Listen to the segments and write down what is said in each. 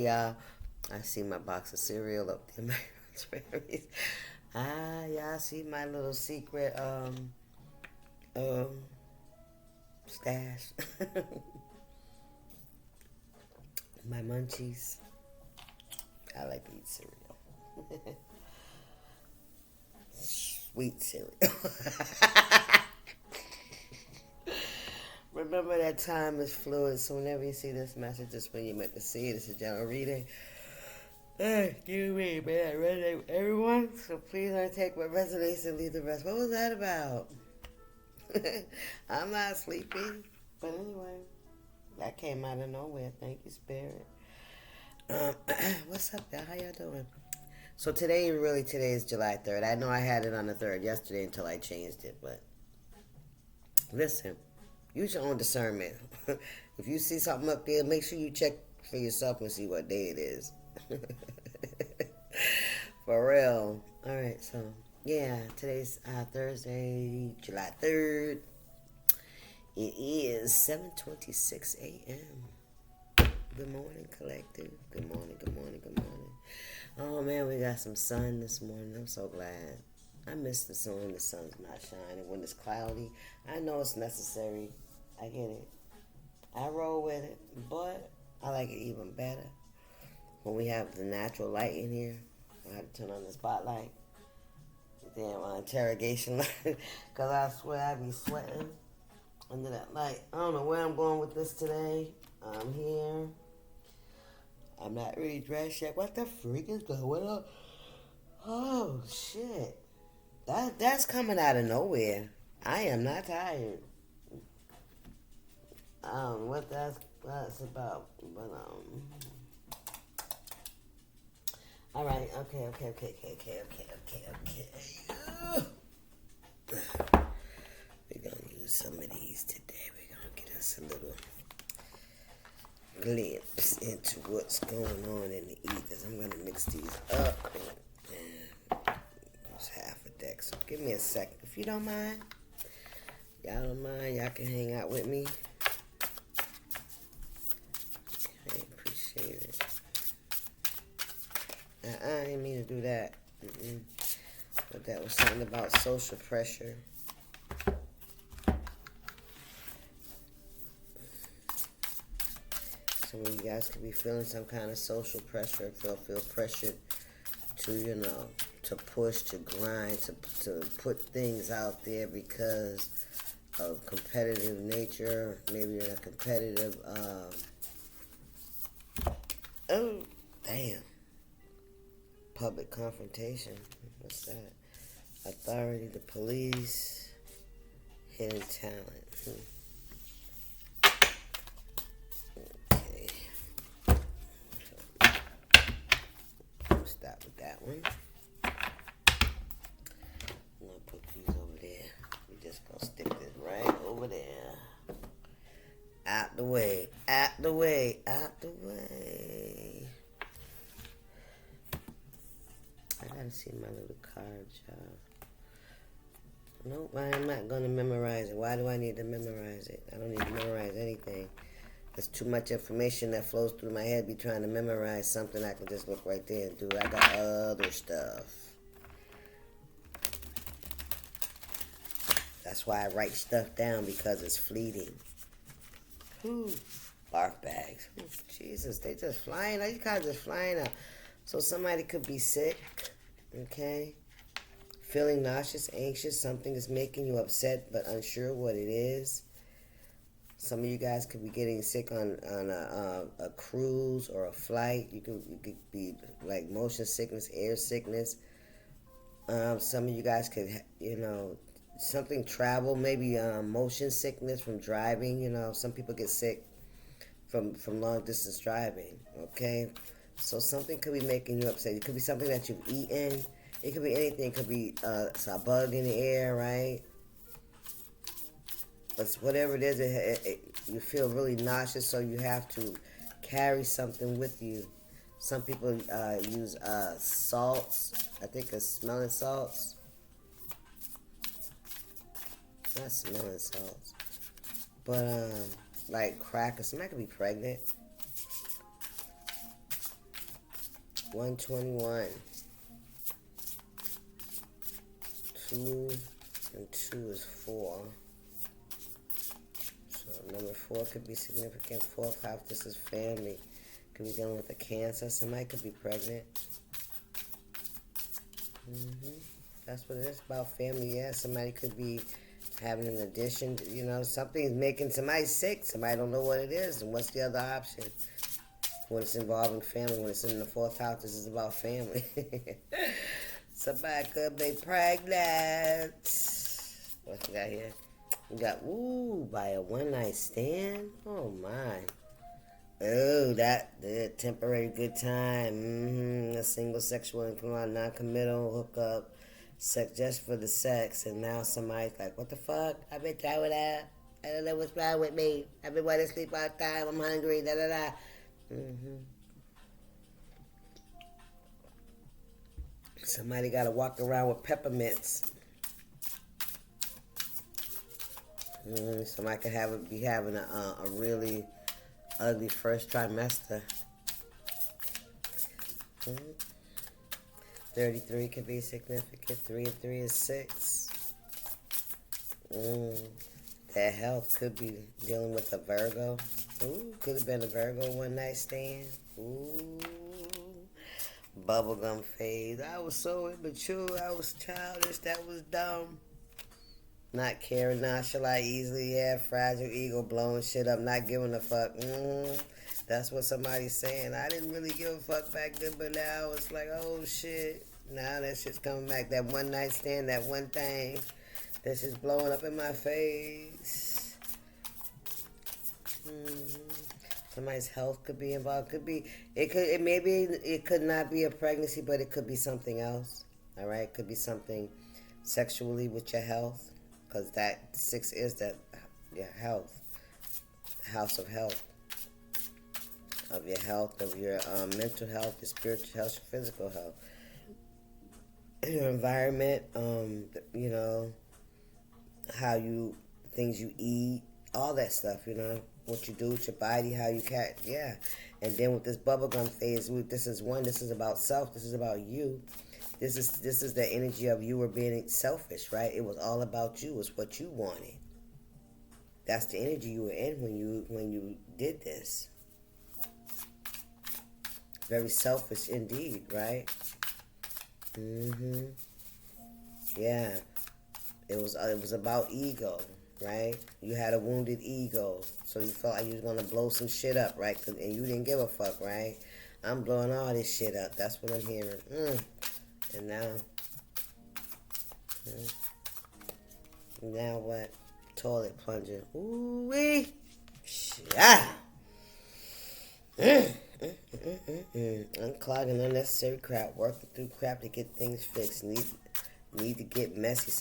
Hey y'all, I see my box of cereal up there, my raspberries. Y'all see my little secret um stash, my munchies. I like to eat cereal, sweet cereal. Remember that time is fluid, so whenever you see this message, just when you meant to see it, it's a general reading. Excuse me, man. I read it, everyone. So please take what resonates and leave the rest. What was that about? I'm not sleepy. But anyway, that came out of nowhere. Thank you, Spirit. Um, what's up, y'all? How y'all doing? So today is July 3rd. I know I had it on the 3rd yesterday until I changed it. But listen, use your own discernment. If you see something up there, make sure you check for yourself and see what day it is. For real. Alright, so yeah, today's Thursday, July 3rd. It is 7:26 a.m. Good morning, collective. Good morning, good morning, good morning. Oh man, we got some sun this morning. I'm so glad. I miss the sun when the sun's not shining. When it's cloudy, I know it's necessary. I get it. I roll with it, but I like it even better when we have the natural light in here. I have to turn on the spotlight. Damn, interrogation light. Because I swear I be sweating under that light. I don't know where I'm going with this today. I'm here. I'm not really dressed yet. What the freak is going on? Oh, shit. That's coming out of nowhere. I am not tired. I don't know what that's about. But, all right, okay. We're going to use some of these today. We're going to get us a little glimpse into what's going on in the ethers. I'm going to mix these up and use half a deck. So give me a second. If you don't mind, y'all don't mind, y'all can hang out with me. Okay, appreciate it. I didn't mean to do that. But that was something about social pressure. Some of you guys could be feeling some kind of social pressure. Feel pressured to, to push, to grind, to put things out there because of competitive nature. Maybe you're in a competitive, oh, damn. Public confrontation. What's that? Authority, the police, hidden talent. Okay. Stop with that one. I'm gonna put these over there. We're just gonna stick this right over there. Out the way. Out the way. Out the way. I gotta see my little card, y'all. Nope, I am not gonna memorize it. Why do I need to memorize it? I don't need to memorize anything. There's too much information that flows through my head. Be trying to memorize something I can just look right there and do. I got other stuff. That's why I write stuff down, because it's fleeting. Whew. Barf bags. Jesus, they just flying. These guys just flying out. So somebody could be sick, okay? Feeling nauseous, anxious, something is making you upset but unsure what it is. Some of you guys could be getting sick on a cruise or a flight. You could be like motion sickness, air sickness. Some of you guys could, something travel, maybe motion sickness from driving. Some people get sick from long distance driving, okay? So something could be making you upset. It could be something that you've eaten. It could be anything. It could be it's a bug in the air, right? But whatever it is, you feel really nauseous, so you have to carry something with you. Some people use salts. I think it's smelling salts. Not smelling salts. But like crackers. Somebody could be pregnant. 121. 2 and 2 is 4. So number 4 could be significant. Fourth house, this is family. Could be dealing with a cancer. Somebody could be pregnant. That's what it is about, family. Yeah, somebody could be having an addition. You know, something's making somebody sick. Somebody don't know what it is. And what's the other option? When it's involving family, when it's in the fourth house, this is about family. Somebody could be pregnant. What we got here? We got, ooh, by a one-night stand? Oh, my. Oh, that temporary good time. A single sexual inclination, non-committal hookup, sex just for the sex, and now somebody's like, what the fuck? I've been trying with that. I don't know what's wrong with me. I've been wanting to sleep all the time. I'm hungry. Da da da. Somebody got to walk around with peppermints. Somebody could be having a really ugly first trimester. 33 could be significant. 3 and 3 is 6. That health could be dealing with a Virgo. Ooh, could have been a Virgo one night stand. Ooh, bubblegum phase. I was so immature. I was childish. That was dumb. Not caring, nonchalant, easily, yeah, fragile ego, blowing shit up, not giving a fuck. That's what somebody's saying. I didn't really give a fuck back then, but now it's like, oh shit. Now that shit's coming back. That one night stand, that one thing. That shit's blowing up in my face. Somebody's health could be involved. It could not be a pregnancy, but it could be something else. All right, it could be something sexually with your health, because that 6 is that your health, house of health, of your health, of your mental health, your spiritual health, your physical health, your environment. You know, things you eat, all that stuff. You know, what you do with your body, how you yeah. And then with this bubblegum phase, this is about self. This is about you. This is the energy of you were being selfish, right? It was all about you. It's what you wanted. That's the energy you were in when you did this. Very selfish indeed, right? Yeah. It was about ego, right? You had a wounded ego, so you felt like you was gonna blow some shit up, right? And you didn't give a fuck, right? I'm blowing all this shit up. That's what I'm hearing. And now what? Toilet plunger. Ooh wee. Unclogging unnecessary crap. Working through crap to get things fixed. Need to get messy.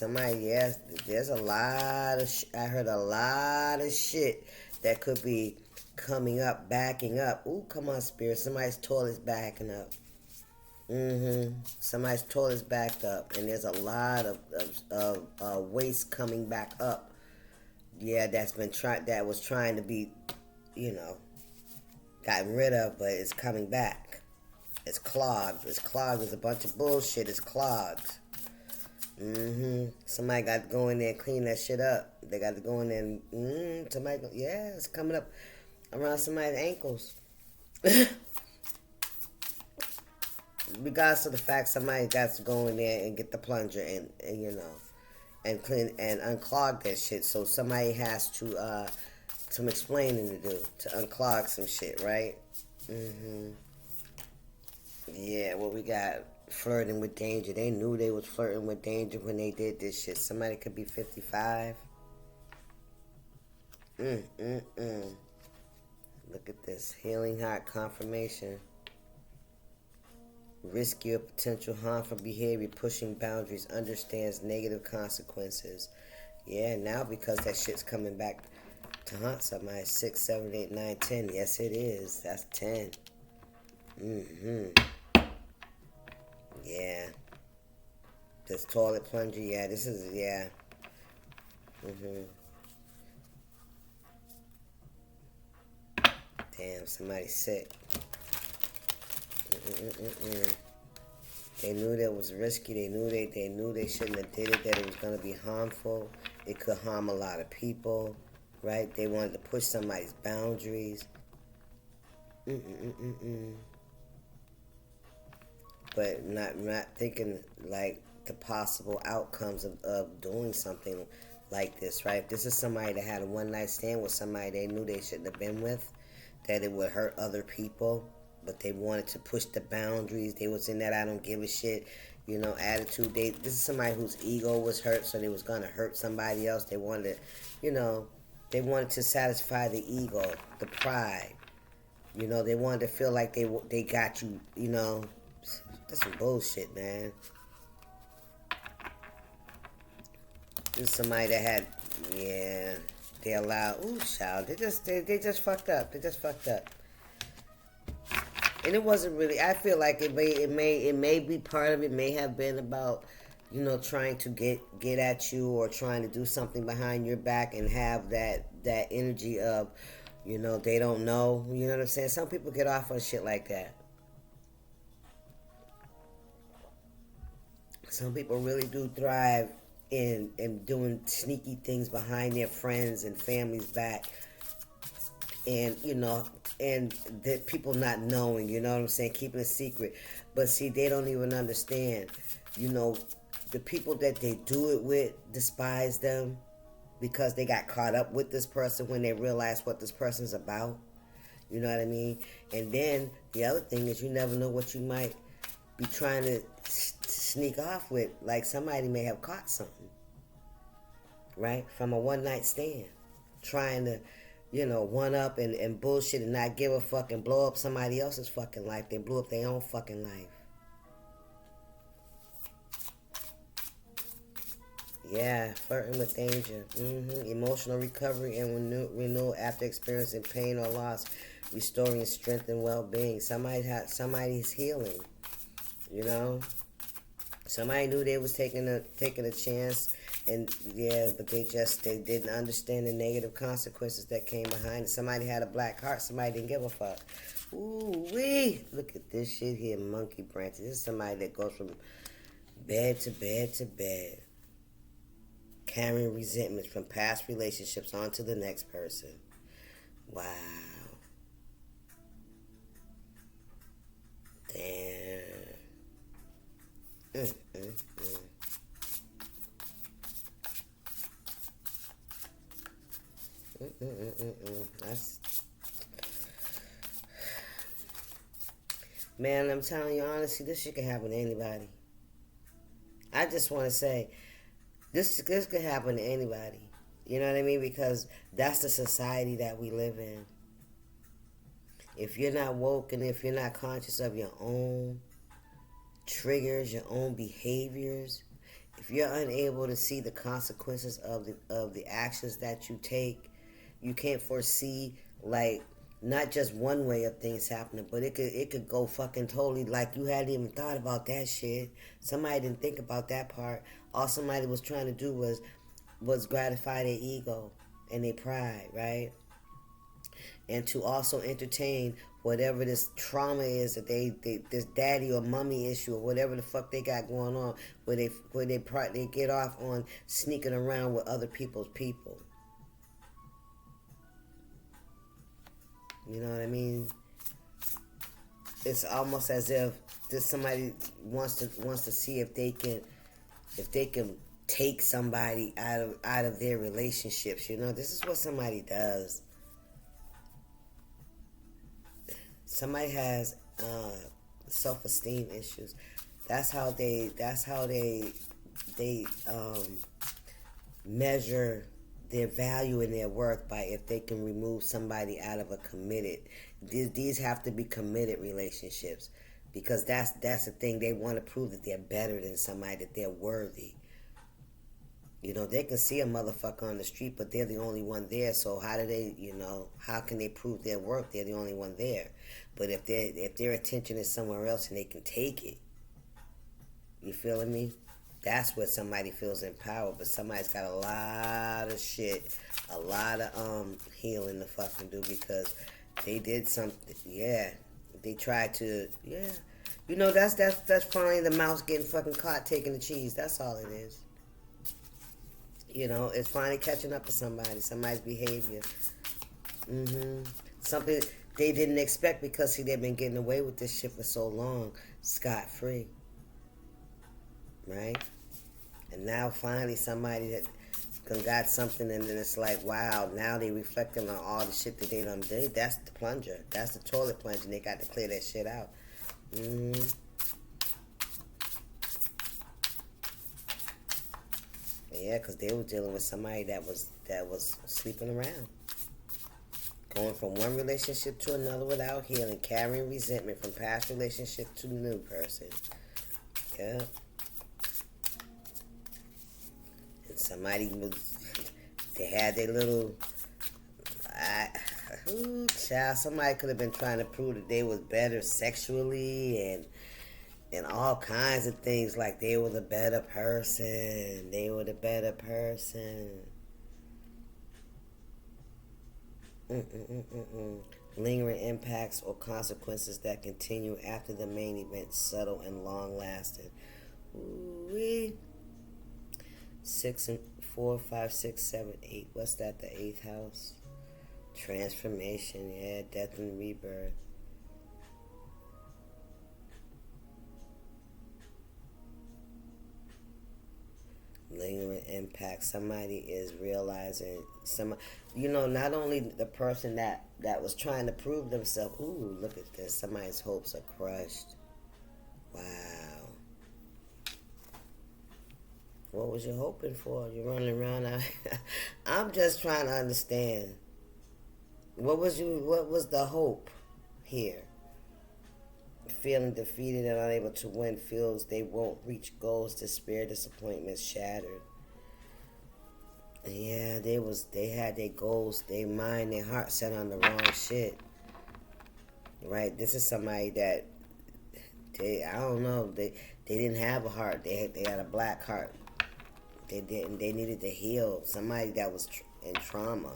There's a lot of I heard a lot of shit that could be coming up, backing up. Ooh, come on, spirit. Somebody's toilet's backing up. Somebody's toilet's backed up, and there's a lot of waste coming back up. Yeah, that was trying to be, gotten rid of, but it's coming back. It's clogged. It's clogged. There's a bunch of bullshit. It's clogged. Somebody got to go in there and clean that shit up. They got to go in there and, it's coming up around somebody's ankles. Regardless of the fact, somebody got to go in there and get the plunger and clean and unclog that shit. So somebody has to some explaining to do to unclog some shit, right? Yeah, what we got? Flirting with danger. They knew they was flirting with danger when they did this shit. Somebody could be 55. Look at this. Healing heart confirmation. Risky or potential harmful behavior, pushing boundaries, understands negative consequences. Yeah, now because that shit's coming back to haunt somebody. 6, 7, 8, 9, 10. Yes, it is. That's 10. Yeah. This toilet plunger, yeah, this is, yeah. Damn, somebody's sick. They knew that it was risky. They knew they shouldn't have did it. That it was gonna be harmful. It could harm a lot of people, right? They wanted to push somebody's boundaries. But not thinking like the possible outcomes of doing something like this, right? If this is somebody that had a one night stand with somebody they knew they shouldn't have been with, that it would hurt other people, but they wanted to push the boundaries. They was in that I don't give a shit, attitude. This is somebody whose ego was hurt, so they was gonna hurt somebody else. They wanted to, they wanted to satisfy the ego, the pride. They wanted to feel like they got you. That's some bullshit, man. This is somebody that had, they allowed. Ooh, child, they just fucked up. They just fucked up. And it wasn't really. I feel like it may be part of it. May have been about, trying to get at you or trying to do something behind your back and have that energy of, they don't know. You know what I'm saying? Some people get off on shit like that. Some people really do thrive in doing sneaky things behind their friends and family's back, and and that people not knowing, what I'm saying, keeping a secret. But see, they don't even understand. The people that they do it with despise them because they got caught up with this person when they realize what this person's about. You know what I mean? And then the other thing is you never know what you might be trying to sneak off with. Like somebody may have caught something, right? From a one night stand. Trying to, one up and bullshit and not give a fuck and blow up somebody else's fucking life. They blew up their own fucking life. Yeah, flirting with danger. Emotional recovery and renewal after experiencing pain or loss. Restoring strength and well-being. Somebody's healing. Somebody knew they was taking a chance, and but they didn't understand the negative consequences that came behind it. Somebody had a black heart. Somebody didn't give a fuck. Ooh wee! Look at this shit here, monkey branches. This is somebody that goes from bed to bed to bed, carrying resentments from past relationships onto the next person. Wow. Damn. That's, man, I'm telling you honestly, this shit can happen to anybody. I just want to say, this could happen to anybody. You know what I mean? Because that's the society that we live in. If you're not woke and if you're not conscious of your own triggers, your own behaviors, if you're unable to see the consequences of the actions that you take, you can't foresee, like, not just one way of things happening, but it could go fucking totally, like you hadn't even thought about that shit. Somebody didn't think about that part. All somebody was trying to do was gratify their ego and their pride, right? And to also entertain whatever this trauma is that they this daddy or mommy issue or whatever the fuck they got going on, where they get off on sneaking around with other people's people. You know what I mean? It's almost as if this somebody wants to see if they can take somebody out of their relationships. This is what somebody does. Somebody has self-esteem issues. That's how they measure their value and their worth, by if they can remove somebody out of a committed. These have to be committed relationships, because that's the thing. They want to prove that they're better than somebody, that they're worthy. They can see a motherfucker on the street, but they're the only one there. So how do they, how can they prove their worth? They're the only one there. But if their attention is somewhere else and they can take it, you feeling me? That's what somebody feels empowered. But somebody's got a lot of shit, a lot of healing to fucking do, because they did something. Yeah, they tried to. Yeah, You know, that's finally the mouse getting fucking caught taking the cheese. That's all it is. You know, it's finally catching up to somebody's behavior. Something they didn't expect because, see, they've been getting away with this shit for so long, scot-free. Right? And now finally somebody that got something, and then it's like, wow, now they reflecting on all the shit that they done did. That's the plunger. That's the toilet plunger, and they got to clear that shit out. Yeah, because they were dealing with somebody that was sleeping around. Going from one relationship to another without healing, carrying resentment from past relationship to new person. Yeah. And somebody was, they had their little, child, somebody could have been trying to prove that they was better sexually and all kinds of things, like they were the better person. They were the better person. Lingering impacts or consequences that continue after the main event, subtle and long lasting. Ooh-wee. 6 and 4, 5, 6, 7, 8. What's that? The 8th house. Transformation, yeah, death and rebirth. Lingering impact. Somebody is realizing not only the person that was trying to prove themselves. Ooh, look at this. Somebody's hopes are crushed. Wow. What was you hoping for? You're running around out. I'm just trying to understand. What was the hope here? Feeling defeated and unable to win, feels they won't reach goals, despair, disappointment, shattered. Yeah, they had their goals, their mind, their heart set on the wrong shit. Right? This is somebody that I don't know, they didn't have a heart. They had a black heart. They needed to heal. Somebody that was in trauma.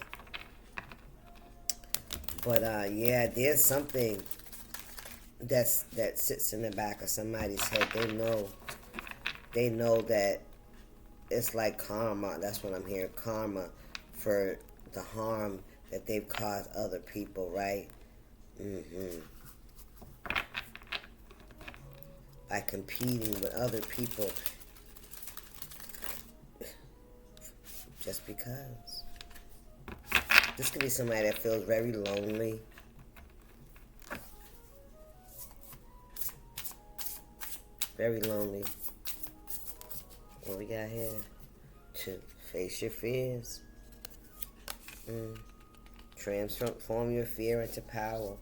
But yeah, there's something that sits in the back of somebody's head. They know that it's like karma. That's what I'm hearing. Karma for the harm that they've caused other people, right? By competing with other people just because. This could be somebody that feels very lonely. Very lonely. What we got here? To face your fears. Transform your fear into power.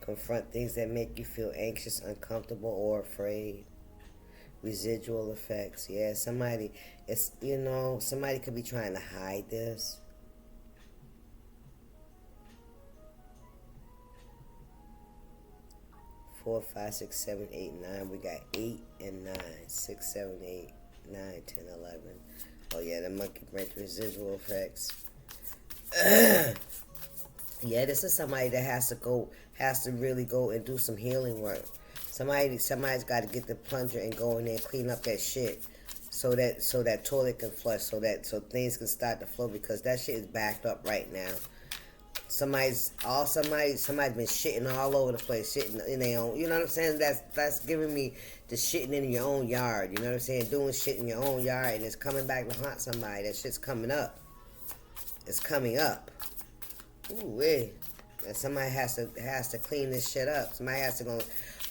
Confront things that make you feel anxious, uncomfortable, or afraid. Residual effects. Yeah, somebody could be trying to hide this. Four, 5, 6, 7, 8, 9. We got 8 and 9. 6, 7, 8, 9, 10, 11. Oh yeah, the monkey branch, residual effects. Yeah, this is somebody that has to really go and do some healing work. Somebody's got to get the plunger and go in there and clean up that shit, so that toilet can flush, so things can start to flow, because that shit is backed up right now. Somebody's been shitting all over the place, shitting in their own. You know what I'm saying? That's giving me the shitting in your own yard. You know what I'm saying? Doing shit in your own yard, and it's coming back to haunt somebody. That shit's coming up. It's coming up. Ooh, and somebody has to clean this shit up. Somebody has to go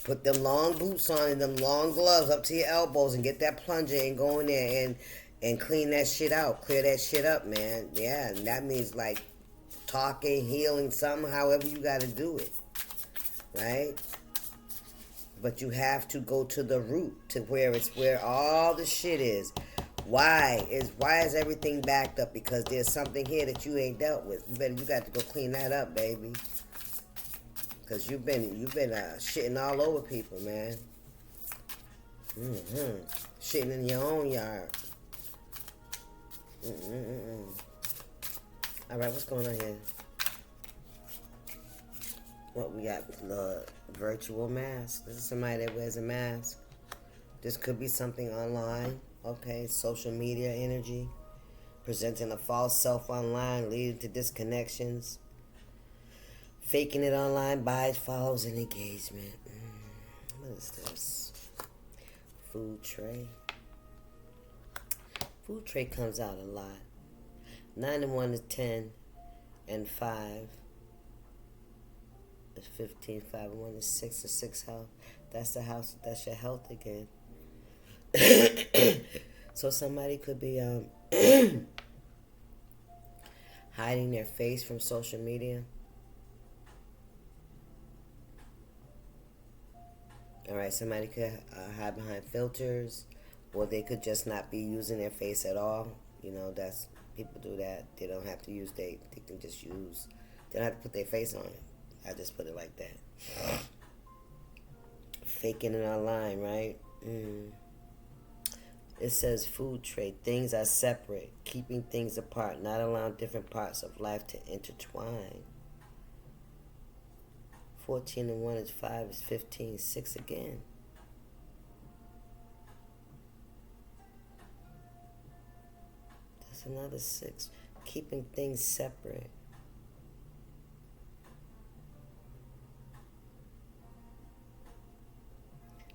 put them long boots on and them long gloves up to your elbows and get that plunger and go in there and clean that shit out. Clear that shit up, man. Yeah, and that means like talking, healing, something, however you got to do it, right? But you have to go to the root, to where all the shit is. Why is everything backed up? Because there's something here that you ain't dealt with. You got to go clean that up, baby. Because you've been shitting all over people, man. Shitting in your own yard. All right, what's going on here? What we got? The virtual mask. This is somebody that wears a mask. This could be something online. Okay, social media energy. Presenting a false self online, leading to disconnections. Faking it online, buys, follows, and engagement. What is this? Food tray. Food tray comes out a lot. 9 and 1 is 10, and 5 is 15. 5 and 1 is 6, or 6 health. That's the house. That's your health again. So somebody could be hiding their face from social media. All right, somebody could hide behind filters, or they could just not be using their face at all. You know, that's people do that. They don't have to use they can just use. They don't have to put their face on it. I just put it like that. Faking it online, right? It says food trade. Things are separate, keeping things apart, not allowing different parts of life to intertwine. 14 and 1 is 5 is 15. 6 again. That's another 6. Keeping things separate.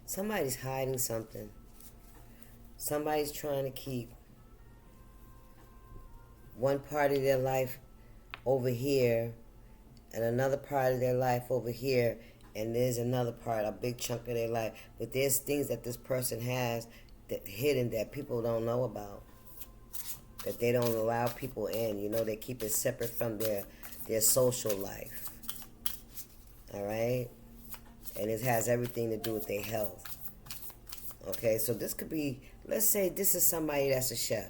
Somebody's hiding something. Somebody's trying to keep one part of their life over here and another part of their life over here, and there's another part, a big chunk of their life. But there's things that this person has that hidden that people don't know about, that they don't allow people in. You know, they keep it separate from their social life. All right? And it has everything to do with their health. Okay, so this could be, let's say this is somebody that's a chef,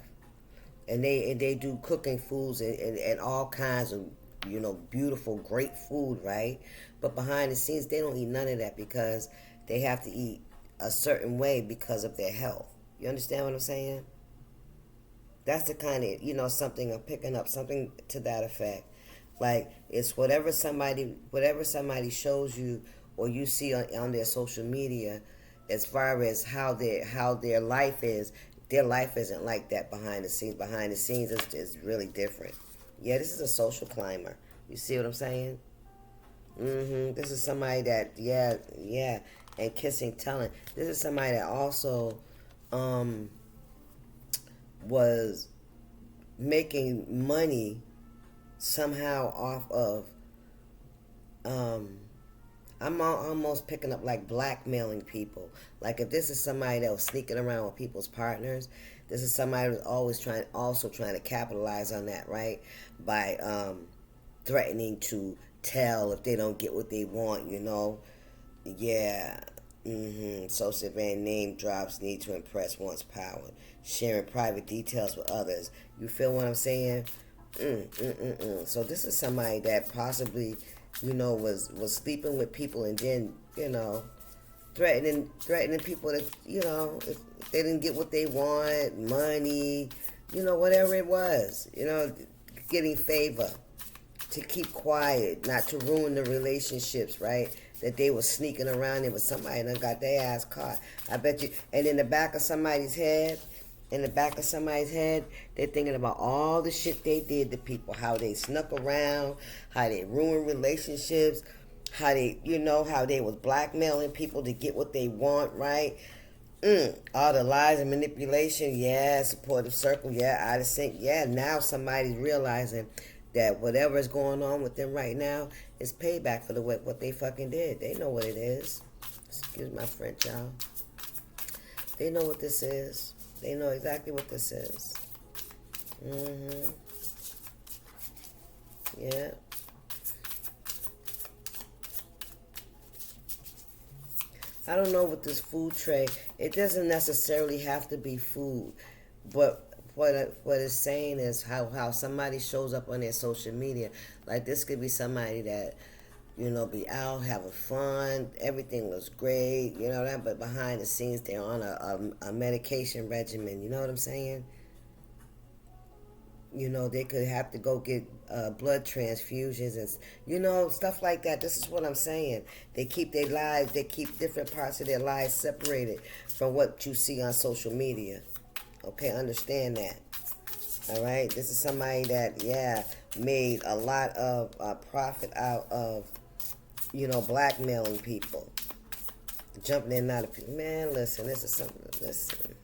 and they do cooking foods and all kinds of, you know, beautiful, great food, right? But behind the scenes, they don't eat none of that because they have to eat a certain way because of their health. You understand what I'm saying? That's the kind of, you know, something I'm picking up, something to that effect. Like, it's whatever somebody shows you or you see on their social media, as far as how their life is. Their life isn't like that behind the scenes. Behind the scenes is really different. Yeah, this is a social climber. You see what I'm saying? This is somebody that, yeah, and kissing, telling. This is somebody that also was making money somehow off of, I'm almost picking up like blackmailing people. Like if this is somebody that was sneaking around with people's partners, this is somebody who's always trying to capitalize on that, right? By threatening to tell if they don't get what they want, you know? Yeah. Social van name drops, need to impress one's power. Sharing private details with others. You feel what I'm saying? So this is somebody that possibly, you know, was sleeping with people and then, you know, threatening people that, you know, if they didn't get what they want, money, you know, whatever it was, you know, getting favor, to keep quiet, not to ruin the relationships, right? That they were sneaking around there with somebody and got their ass caught. I bet you. And in the back of somebody's head, they're thinking about all the shit they did to people, how they snuck around, how they ruined relationships, how they, you know, how they was blackmailing people to get what they want, right? All the lies and manipulation, yeah, supportive circle, yeah, out of sync, yeah. Now somebody's realizing that whatever is going on with them right now is payback for what they fucking did. They know what it is. Excuse my French, y'all. They know what this is. They know exactly what this is. Yeah. I don't know with this food tray. It doesn't necessarily have to be food, but what it's saying is how somebody shows up on their social media. Like this could be somebody that, you know, be out having fun. Everything looks great, you know that. But behind the scenes, they're on a medication regimen. You know what I'm saying? They could have to go get blood transfusions and, stuff like that. This is what I'm saying. They keep their lives, they keep different parts of their lives separated from what you see on social media. Okay, understand that. All right, this is somebody that, made a lot of profit out of, blackmailing people, jumping in and out of people. Man, listen, this is something. Listen,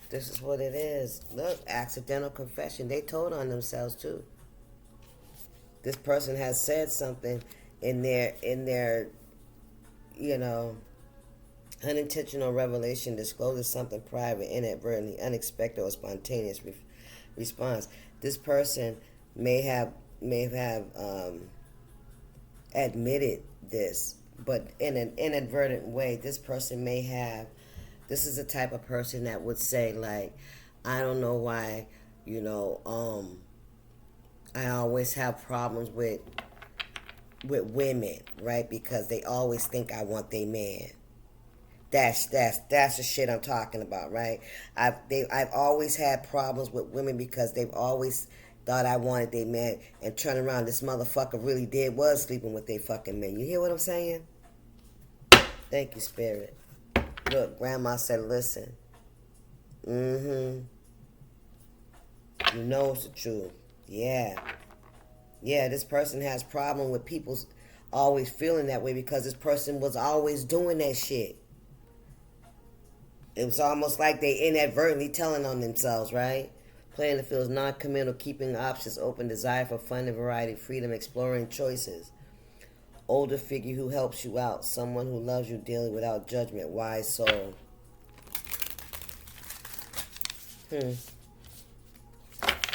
this is what it is. Look, accidental confession. They told on themselves too. This person has said something in their, you know, unintentional revelation discloses something private, inadvertently, unexpected, or spontaneous response. This person may have admitted this, but in an inadvertent way. This person may have. This is the type of person that would say, like, I don't know why, I always have problems with women, right? Because they always think I want their man. That's the shit I'm talking about, right? I've always had problems with women because they've always thought I wanted their man, and turn around, this motherfucker really was sleeping with their fucking men. You hear what I'm saying? Thank you, Spirit. Look, Grandma said, listen. Mm-hmm. You know it's the truth. Yeah. Yeah, this person has problem with people always feeling that way because this person was always doing that shit. It was almost like they inadvertently telling on themselves, right? Playing the field is non-committal, keeping options open, desire for fun and variety, freedom, exploring choices. Older figure who helps you out, someone who loves you dearly without judgment, wise soul.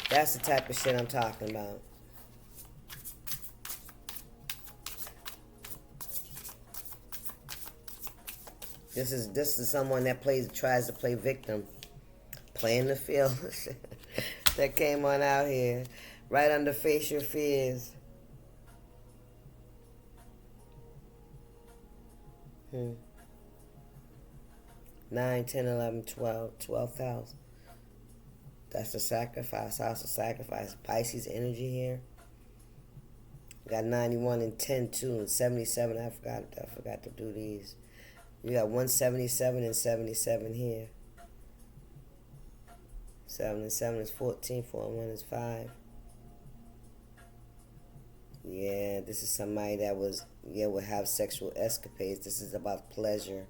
That's the type of shit I'm talking about. This is someone that tries to play victim, playing the field. That came on out here, right under face your fears. 9, 10, 11, 12, 12,000. That's the sacrifice, house of sacrifice. Pisces energy here. Got 91 and 10 too, and 77. I forgot to do these. You got 177 and 77 here. 7 and 7 is 14. 4 and 1 is 5. Yeah, this is somebody that would have sexual escapades. This is about pleasure.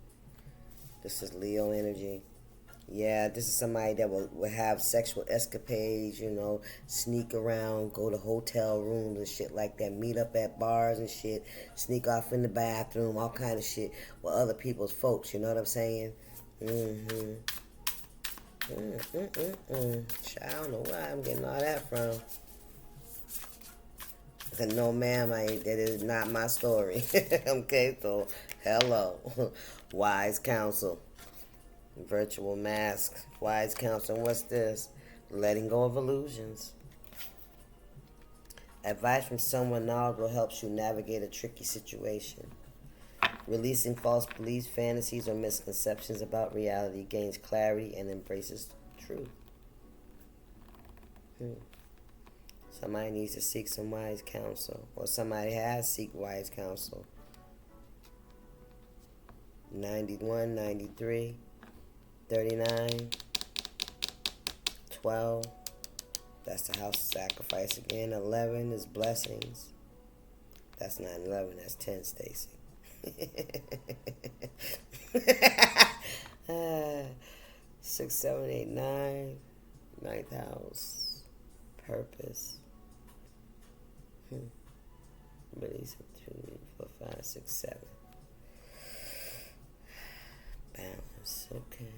This is Leo energy. Yeah, this is somebody that will have sexual escapades, sneak around, go to hotel rooms and shit like that, meet up at bars and shit, sneak off in the bathroom, all kind of shit with other people's folks, you know what I'm saying? Mm-hmm. I don't know where I'm getting all that from. No, ma'am, that is not my story. Okay, so, hello. Wise counsel. Virtual masks. Wise counsel. What's this? Letting go of illusions. Advice from someone knowledgeable helps you navigate a tricky situation. Releasing false beliefs, fantasies, or misconceptions about reality gains clarity and embraces truth. Somebody needs to seek some wise counsel, or somebody has seek wise counsel. 91, 93, 39, 12. That's the house of sacrifice again. 11 is blessings. That's 9, 11. That's 10, Stacy. 6, 7, 8, 9. Ninth house. Purpose. Release it. 2, 3, 4, 5, 6, 7. Balance. Okay.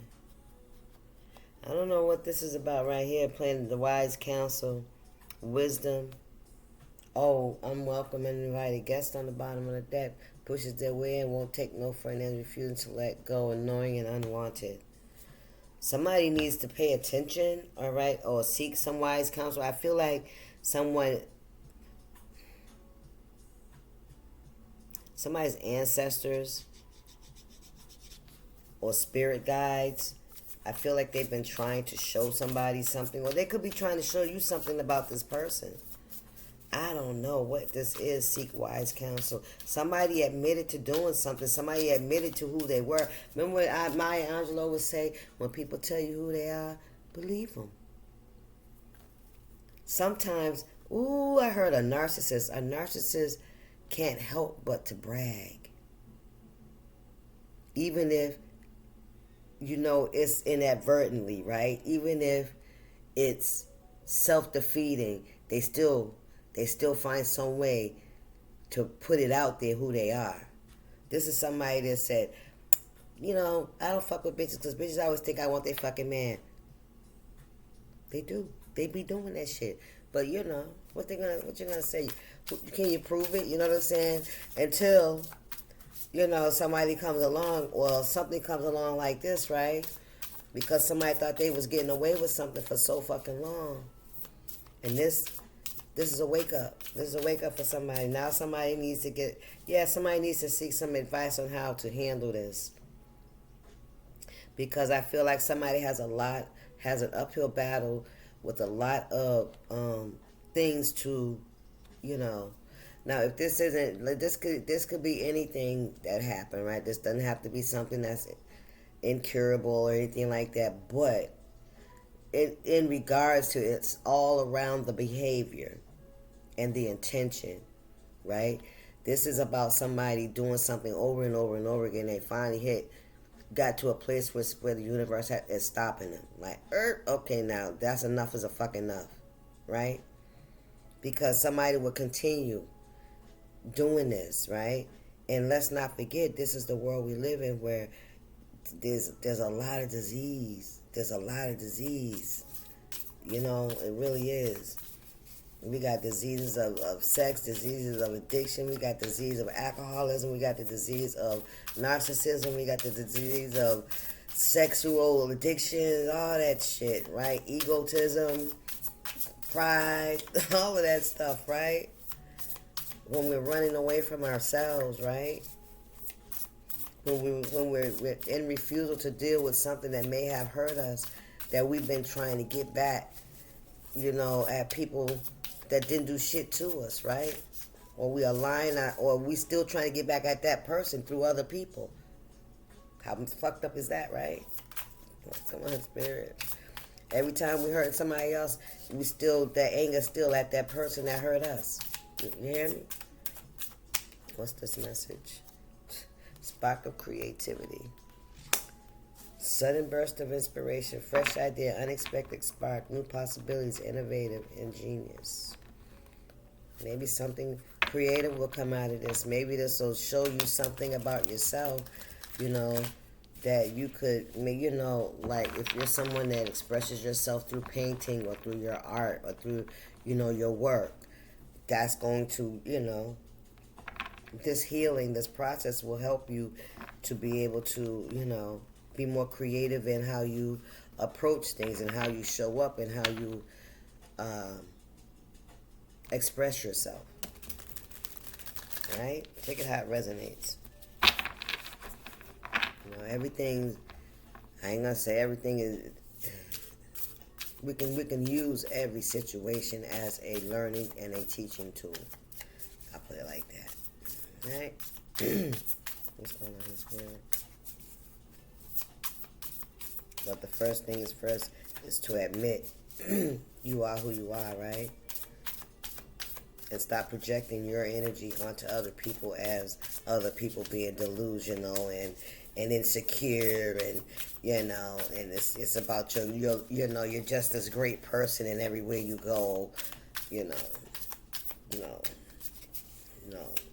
I don't know what this is about right here. Playing the wise counsel. Wisdom. Oh, I'm welcome and invited. Guest on the bottom of the deck. Pushes their way and won't take no for an end. Refusing to let go. Annoying and unwanted. Somebody needs to pay attention, all right, or seek some wise counsel. I feel like somebody's ancestors or spirit guides I feel like they've been trying to show somebody something, or they could be trying to show you something about this person. I don't know what this is. Seek wise counsel. Somebody admitted to doing something. Somebody admitted to who they were. Remember what Maya Angelou would say, when people tell you who they are, believe them. Sometimes, I heard a narcissist. A narcissist can't help but to brag. Even if, it's inadvertently, right? Even if it's self-defeating, they still find some way to put it out there who they are. This is somebody that said, I don't fuck with bitches because bitches always think I want their fucking man. They do. They be doing that shit. But what you gonna say? Can you prove it? You know what I'm saying? Until, somebody comes along, or something comes along like this, right? Because somebody thought they was getting away with something for so fucking long. And this is a wake up. This is a wake up for somebody. Now somebody needs to seek some advice on how to handle this. Because I feel like somebody has an uphill battle with a lot of things to, Now, if this isn't, this could be anything that happened, right? This doesn't have to be something that's incurable or anything like that. But in regards to, it's all around the behavior and the intention, right? This is about somebody doing something over and over and over again. They finally got to a place where the universe is stopping them. Like, okay, now that's enough is a fuck enough, right? Because somebody will continue doing this, right? And let's not forget, this is the world we live in, where there's a lot of disease. There's a lot of disease. It really is. We got diseases of sex, diseases of addiction. We got disease of alcoholism. We got the disease of narcissism. We got the disease of sexual addiction, all that shit, right? Egotism, pride, all of that stuff, right? When we're running away from ourselves, right? When we're in refusal to deal with something that may have hurt us, that we've been trying to get back, at people that didn't do shit to us, right? Or or we still trying to get back at that person through other people. How fucked up is that, right? Come on, spirit. Every time we hurt somebody else, that anger still at that person that hurt us. You hear me? What's this message? Spark of creativity. Sudden burst of inspiration, fresh idea, unexpected spark, new possibilities, innovative, ingenious. Maybe something creative will come out of this. Maybe this will show you something about yourself, that you could, like if you're someone that expresses yourself through painting or through your art or through, your work, that's going to, this healing, this process will help you to be able to, be more creative in how you approach things and how you show up and how you express yourself. Right? Take it how it resonates. Everything, I ain't gonna say everything is, we can use every situation as a learning and a teaching tool. I'll put it like that. Right? What's going on in spirit? But the first thing is to admit you are who you are, right? And stop projecting your energy onto other people as other people being delusional and insecure and and it's about you're just this great person, and everywhere you go,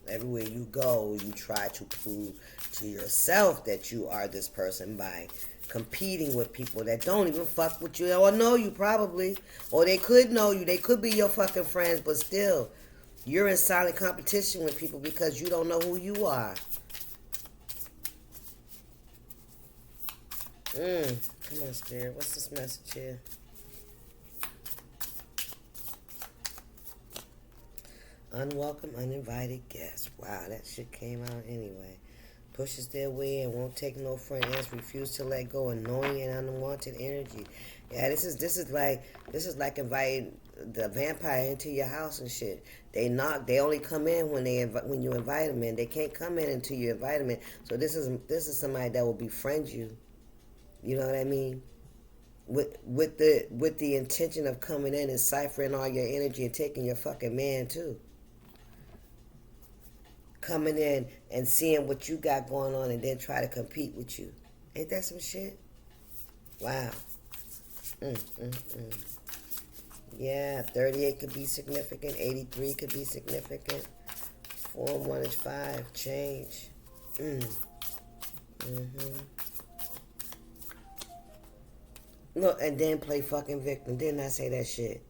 everywhere you go, you try to prove to yourself that you are this person by competing with people that don't even fuck with you or know you probably, or they could know you, they could be your fucking friends, but still, you're in silent competition with people because you don't know who you are. Come on, Spirit. What's this message here? Unwelcome, uninvited guests. Wow, that shit came out anyway. pushes their way and won't take no for an answer, refuse to let go, annoying and unwanted energy. Yeah, this is like inviting the vampire into your house and shit. They knock. They only come in when you invite them in. They can't come in until you invite them in. So this is somebody that will befriend you. You know what I mean? With the intention of coming in and ciphering all your energy and taking your fucking man too. Coming in and seeing what you got going on and then try to compete with you. Ain't that some shit? Wow. Mm, mm, mm. Yeah, 38 could be significant. 83 could be significant. 4 and 1 is 5. Change. Mm-hmm. Look, and then play fucking victim. Didn't I say that shit?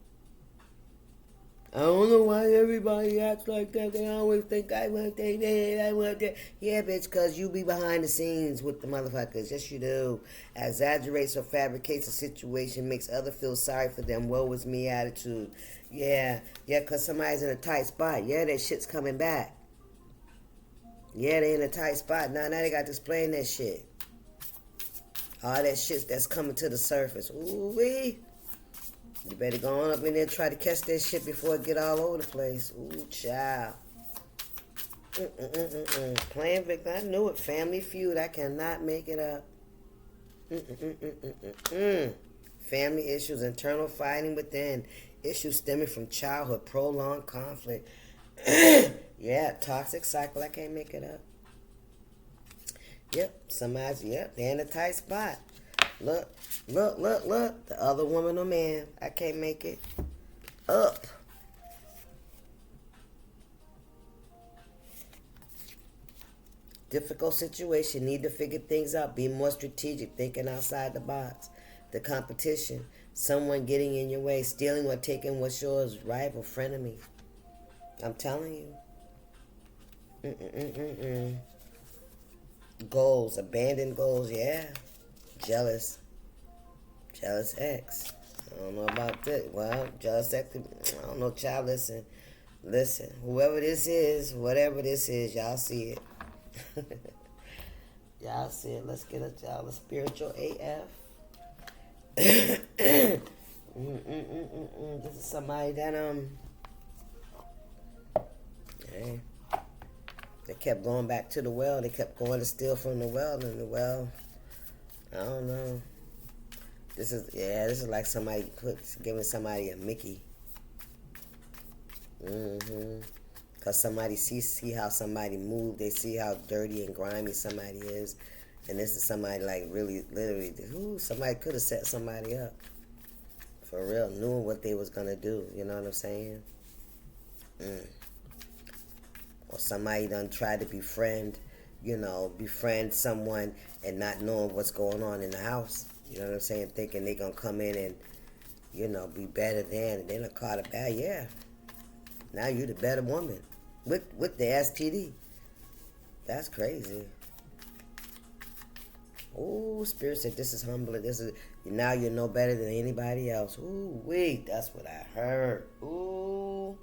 I don't know why everybody acts like that. They always think I want that, I want that. Yeah, bitch, because you be behind the scenes with the motherfuckers. Yes, you do. Exaggerates or fabricates a situation, makes others feel sorry for them. Woe is me attitude. Yeah, because somebody's in a tight spot. Yeah, that shit's coming back. Yeah, they in a tight spot. Now they got to explain that shit. All that shit that's coming to the surface. Ooh-wee. You better go on up in there and try to catch that shit before it get all over the place. Ooh, child. Playing victim. I knew it. Family Feud. I cannot make it up. Family issues. Internal fighting within. Issues stemming from childhood. Prolonged conflict. Yeah, toxic cycle. I can't make it up. Yep. They're in a tight spot. Look. The other woman or man. I can't make it up. Difficult situation. Need to figure things out. Be more strategic. Thinking outside the box. The competition. Someone getting in your way. Stealing or taking what's yours. Rival. Frenemy. I'm telling you. Goals. Abandoned goals. Yeah. Jealous ex. I don't know about that. Well, jealous ex. I don't know, child. Listen. Whoever this is, whatever this is, y'all see it. Y'all see it. Let's get a spiritual AF. This is somebody that hey, they kept going back to the well. They kept going to steal from the well, and the well, I don't know. This is like somebody giving somebody a Mickey. Because somebody see how somebody moved. They see how dirty and grimy somebody is. And this is somebody like really, literally, somebody could have set somebody up. For real, knew what they was going to do. You know what I'm saying? Or somebody done tried to befriend someone and not knowing what's going on in the house. You know what I'm saying? Thinking they gonna come in and, be better than, and they done caught a bad, yeah. Now you the better woman. With the STD. That's crazy. Ooh, Spirit said this is humbling. Now you know better than anybody else. Ooh, wait, that's what I heard. Ooh.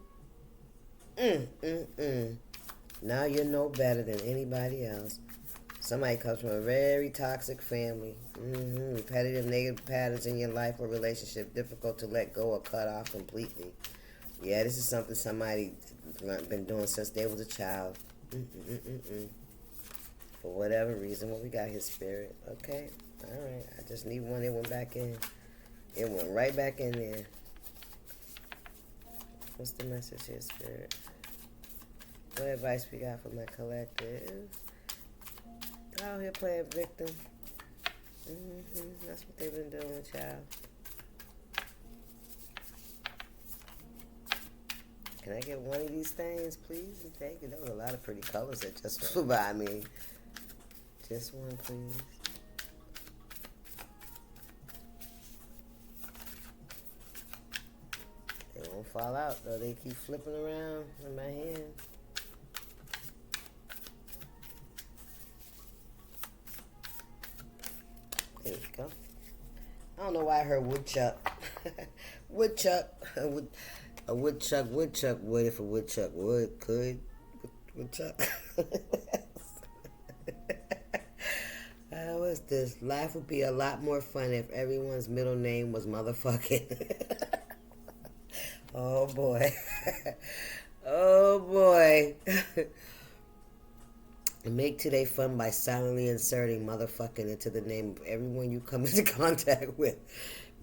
Now you know better than anybody else. Somebody comes from a very toxic family. Repetitive negative patterns in your life or relationship. Difficult to let go or cut off completely. Yeah, this is something somebody been doing since they was a child. For whatever reason. Well, we got his spirit. Okay. All right. I just need one. It went back in. It went right back in there. What's the message here, spirit? What advice we got for my collective? Out here playing victim. That's what they've been doing, child. Can I get one of these things, please? And thank you. There was a lot of pretty colors that just flew by me. Just one, please. They won't fall out, though. They keep flipping around in my hand. There you go. I don't know why I heard woodchuck. Woodchuck. A woodchuck would if a woodchuck would, could. Woodchuck. what's this? Life would be a lot more fun if everyone's middle name was motherfucking. Oh boy. Oh boy. And make today fun by silently inserting motherfucking into the name of everyone you come into contact with.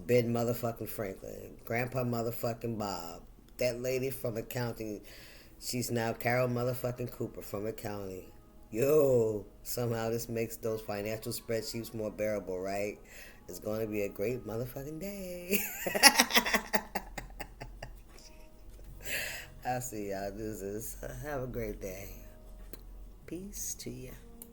Ben motherfucking Franklin. Grandpa motherfucking Bob. That lady from accounting, she's now Carol motherfucking Cooper from accounting. Yo, somehow this makes those financial spreadsheets more bearable, right? It's going to be a great motherfucking day. I'll see y'all. Have a great day. Peace to you.